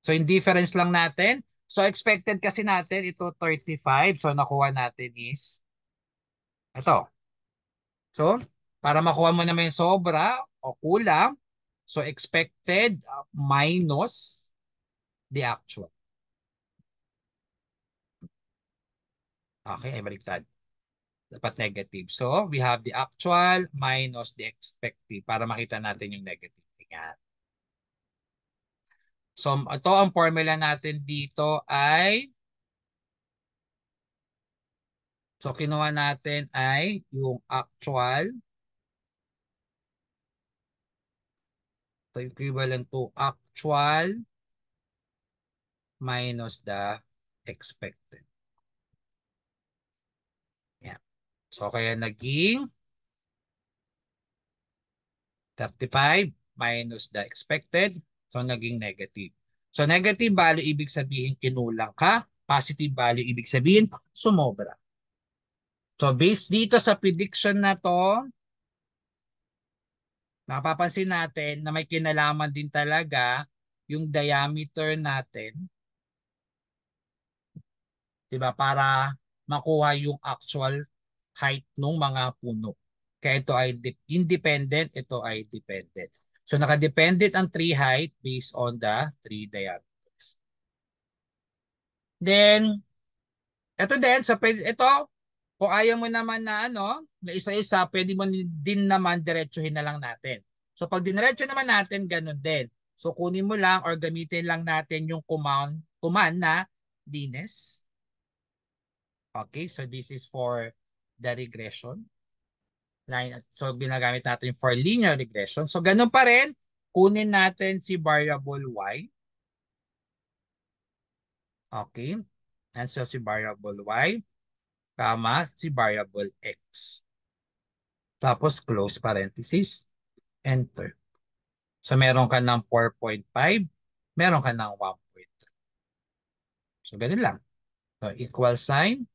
so yung difference lang natin. So expected kasi natin ito 35. So nakuha natin is ito. So, para makuha mo naman yung sobra o kulang, so expected minus the actual. Okay, ay baliktad. Dapat negative. So, we have the actual minus the expected para makita natin yung negative. Yan. So, ito ang formula natin dito ay so, kinuha natin ay yung actual. So, equivalent to actual minus the expected. Yan. So, kaya naging 35 minus the expected. So, naging negative. So, negative value, ibig sabihin kinulang ka. Positive value, ibig sabihin sumobra. So, based dito sa prediction na to, napapansin natin na may kinalaman din talaga yung diameter natin, diba? Para makuha yung actual height ng mga puno. Kaya ito ay independent, ito ay dependent. So, nakadependent ang tree height based on the tree diameters. Then, ito din, so ito, kung ayaw mo naman na na isa-isa, pwede mo din naman diretsuhin na lang natin. So pag diniretso naman natin, ganun din. So kunin mo lang or gamitin lang natin yung command na linis. Okay, so this is for the regression line. So ginagamit natin for linear regression. So ganun pa rin, kunin natin si variable y. Okay, and so si variable y, kama si variable x. Tapos close parenthesis, enter. So meron ka ng 4.5, meron ka ng 1.3. So ganun lang. So equal sign.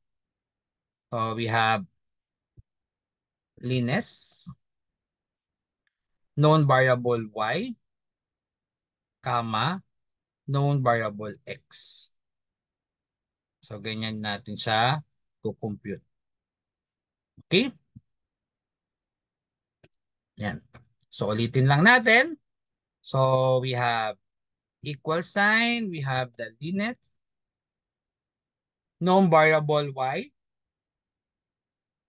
So we have linis, known variable y, comma, known variable x. So ganyan natin siya to-compute. Okay? Yan. So ulitin lang natin. So we have equal sign, we have the linet, known variable y.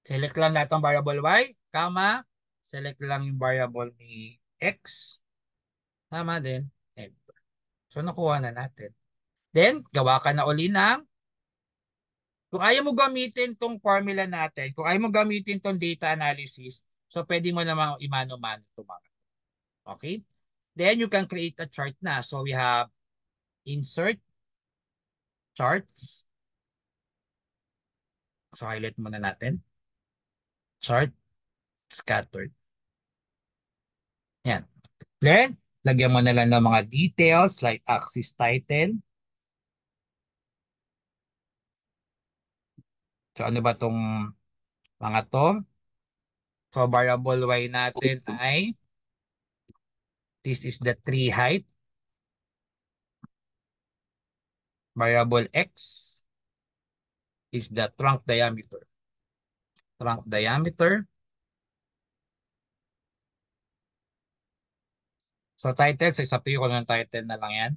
Select lang lahat ng variable y, comma, select lang yung variable ni x. Tama din. Enter. So nakuha na natin. Then, gawa ka na uli ng, kung ayaw mo gamitin tong formula natin, kung ayaw mo gamitin tong data analysis, so pwede mo namang imano-mano ito mga. Okay? Then you can create a chart na. So we have insert, charts. So highlight muna natin. Chart, scattered. Yan. Then, lagyan mo na lang ng mga details like axis title. So ano ba tong mga to? So variable y natin ay this is the tree height. Variable x is the trunk diameter. Trunk diameter. So title, so isapihin ko ng title na lang yan.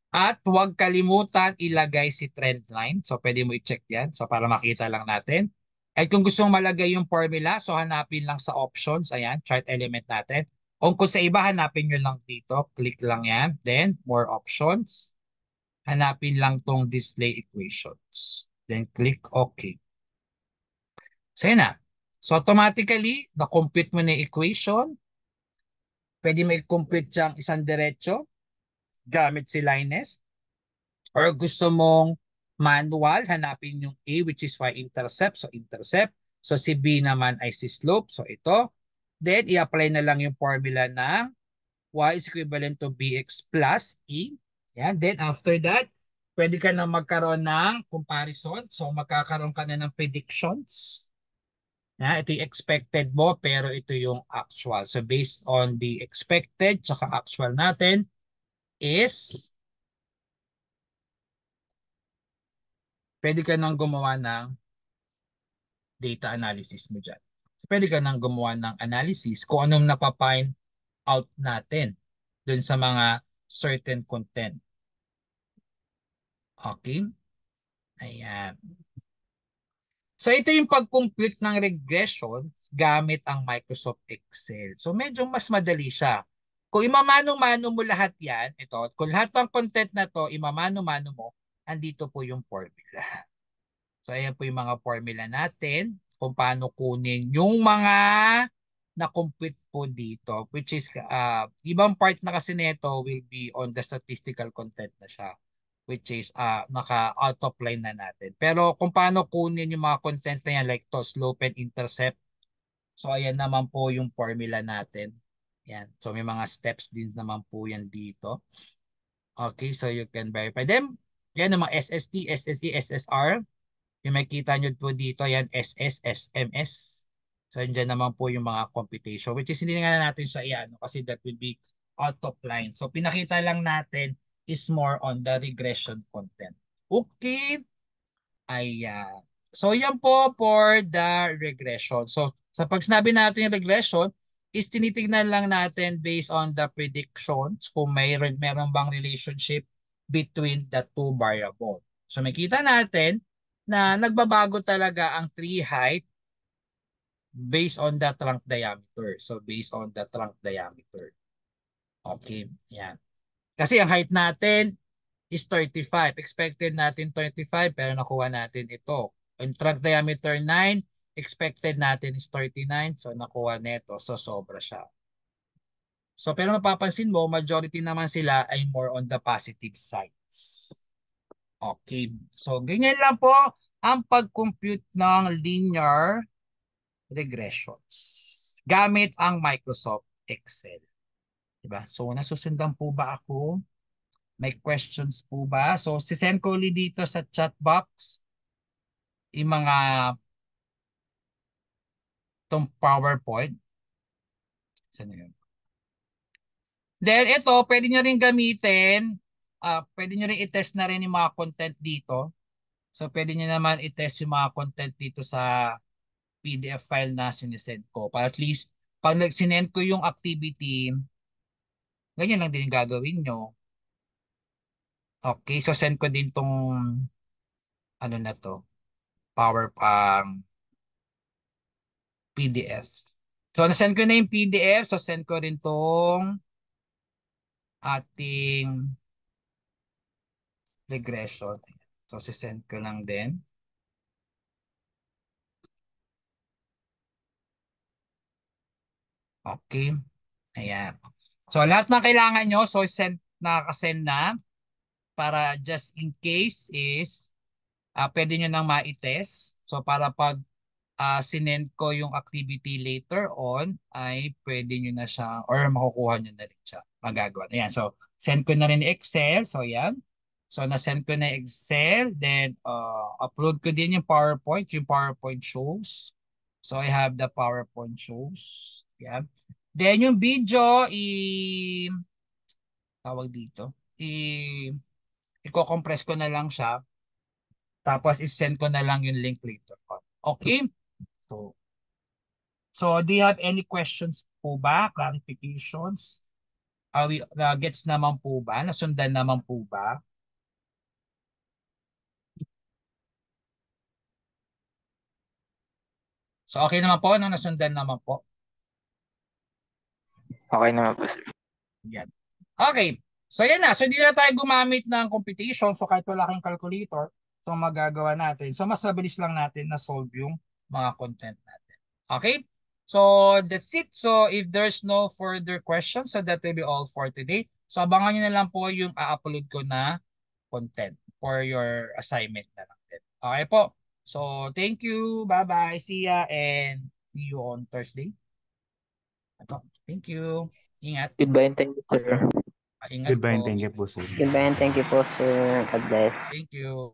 At huwag kalimutan ilagay si trend line. So pwede mo i-check yan. So para makita lang natin. At kung gusto mong malagay yung formula, so hanapin lang sa options. Ayan, chart element natin. O kung sa iba, hanapin nyo lang dito. Click lang yan. Then, more options. Hanapin lang tong display equations. Then, click OK. So, yun na. So, automatically, na-compute mo na yung equation. Pwede mo i-compute siyang isang diretso gamit si Linus. Or gusto mong manual, hanapin yung A which is y-intercept. So, intercept. So, si B naman ay si slope. So, ito. Then, i-apply na lang yung formula ng y is equivalent to bx plus e. Yan. Then, after that, pwede ka na magkaroon ng comparison. So, magkakaroon ka na ng predictions. Yan. Ito yung expected mo, pero ito yung actual. So, based on the expected tsaka actual natin is pwede ka nang gumawa ng data analysis mo dyan. So, pwede ka nang gumawa ng analysis kung anong napapind out natin dun sa mga certain content. Okay? Ayan. So ito yung pag-compute ng regressions gamit ang Microsoft Excel. So medyo mas madali siya. Kung imamano-mano mo lahat yan, ito, kung lahat ng content na to, imamano-mano mo, andito po yung formula. So ayan po yung mga formula natin kung paano kunin yung mga na-compute po dito, which is ibang part na kasi nito will be on the statistical content na siya, which is naka-out of line na natin. Pero kung paano kunin yung mga content na yan like to slope and intercept, so ayan naman po yung formula natin. Yan. So may mga steps din naman po yan dito. Okay, so you can verify them. Yan yung mga SST, SSE, SSR. Yung makikita nyo po dito, yan SS, SMS. So dyan naman po yung mga computation, which is hindi nga natin siya iano kasi that will be out of line. So pinakita lang natin is more on the regression content. Okay. Ayan. So yan po for the regression. So sa pag sinabi natin yung regression, is tinitignan lang natin based on the predictions kung meron bang relationship between the two variables. So makita natin na nagbabago talaga ang tree height based on the trunk diameter. So based on the trunk diameter. Okay, yan. Kasi ang height natin is 35. Expected natin 35 pero nakuha natin ito. Yung trunk diameter 9, expected natin is 39. So nakuha neto. So sobra siya. So pero mapapansin mo, majority naman sila ay more on the positive sides. Okay. So ganyan lang po ang pag-compute ng linear regressions gamit ang Microsoft Excel. Diba? So nasusundan po ba ako? May questions po ba? So sisend ko ulit dito sa chat box yung mga itong PowerPoint. Saan yun? Then ito, pwede nyo rin gamitin. Pwede nyo rin i-test na rin yung mga content dito. So pwede nyo naman i-test yung mga content dito sa PDF file na sinesend ko. Para at least, pag sinend ko yung activity, ganyan lang din yung gagawin nyo. Okay, so send ko din tong ano na to, PDF. So nasend ko na yung PDF, so send ko rin tong ating regression. So sisend ko lang din. Okay. Ayan. So lahat na kailangan nyo, so nakasend na para just in case is pwede nyo nang ma-test. So para pag sinend ko yung activity later on, ay pwede nyo na siya or makukuha nyo na rin siya. Magagawa. Ayan. So send ko na rin Excel. So yan. So na-send ko na Excel. Then upload ko din yung PowerPoint. Yung PowerPoint shows. So I have the PowerPoint shows. Yan. Then yung video, tawag dito, i-compress ko na lang siya. Tapos i-send ko na lang yung link later on. Okay? So do you have any questions po ba? Clarifications? Gets naman po ba? Nasundan naman po ba? So okay naman po, no? Nasundan naman po. Okay naman po, sir. Yan. Okay. So yan na. So hindi na tayo gumamit ng computation. So kahit wala kang calculator, so magagawa natin. So mas mabilis lang natin na solve yung mga content natin. Okay? So that's it. So if there's no further questions, so that will be all for today. So abangan nyo na lang po yung a-upload ko na content for your assignment na lang din. Okay po. So thank you. Bye-bye. See ya and see you on Thursday. Thank you. Ingat. Goodbye and thank you, sir. Ingat Goodbye and po. thank you po, sir. Goodbye and thank you po, sir. God bless. Thank you.